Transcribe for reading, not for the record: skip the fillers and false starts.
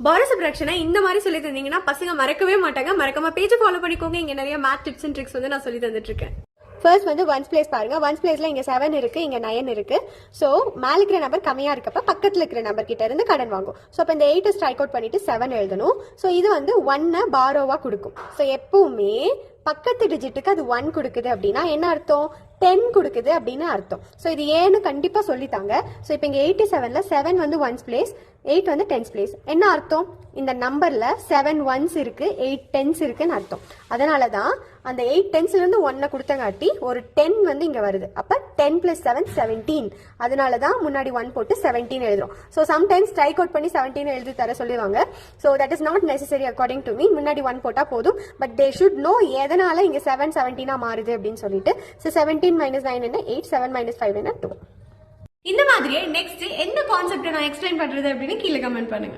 பாரத் சப்ராக்ஷனை இந்த மாதிரி சொல்லி தந்தீங்கன்னா பசங்க மறக்கவே மாட்டாங்க. மறக்காம பேஜ் ஃபாலோ பண்ணிக்கோங்க. இங்க நிறைய மேத் டிப்ஸ் அண்ட் ட்ரிக்ஸ் வந்து நான் சொல்லி தந்துட்டு இருக்கேன். ஃபர்ஸ்ட் வந்து ஒன்ஸ் பிளேஸ் பாருங்க. ஒன்ஸ் பிளேஸ்ல இங்க 7 இருக்கு, இங்க 9 இருக்கு. ஸோ மேல இருக்கிற நம்பர் கம்மியா இருக்கப்ப பக்கத்துல இருக்கிற நம்பர் கிட்ட இருந்து கடன் வாங்கும். ஸோ அப்ப இந்த 8 ஸ்ட்ரைக் அவுட் பண்ணிட்டு 7 எழுதணும். ஸோ இது வந்து 1 பாரோவா கொடுக்கும். ஸோ எப்பவுமே பக்கத்து டிஜிட்டுக்கு அது 1 கொடுக்குது அப்படின்னா என்ன அர்த்தம்? 10 கொடுக்குது அப்படின்னு அர்த்தம். ஸோ இது ஏன்னு கண்டிப்பா சொல்லித்தாங்க. ஸோ இப்போ இங்க 87ல 7 வந்து ஒன்ஸ் பிளேஸ், 8 வந்து டென்ஸ் பிளேஸ். என்ன அர்த்தம்? இந்த நம்பர்ல 7 ஒன்ஸ் இருக்கு, 8 டென்ஸ் இருக்குன்னு அர்த்தம். அதனாலதான் அந்த 8 டென்ஸ்ல இருந்து 1 கொடுத்தங்காட்டி ஒரு 10 வந்து இங்க வருது. அப்ப 10 + 7 17. அதனாலதான் முன்னாடி 1 போட்டு 17 எழுதுறோம். ஸோ சம்டைம்ஸ் ஸ்ட்ரைக் அவுட் பண்ணி 17 எழுதி தர சொல்லுவாங்க. So that is not necessary according to me. முன்னாடி 1 போட்டா போதும். பட் தே ஷுட் நோ எதனால இங்க 7 17 மாறுது அப்படின்னு சொல்லிட்டு. ஸோ 17 - 9 என்ன? 8. 7 - 5 என்ன? 2. இந்த மாதிரியே நெக்ஸ்ட் என்ன கான்செப்ட் நான் எக்ஸ்பிளைன் பண்றது அப்படின்னு கீழே கமெண்ட் பண்ணுங்க.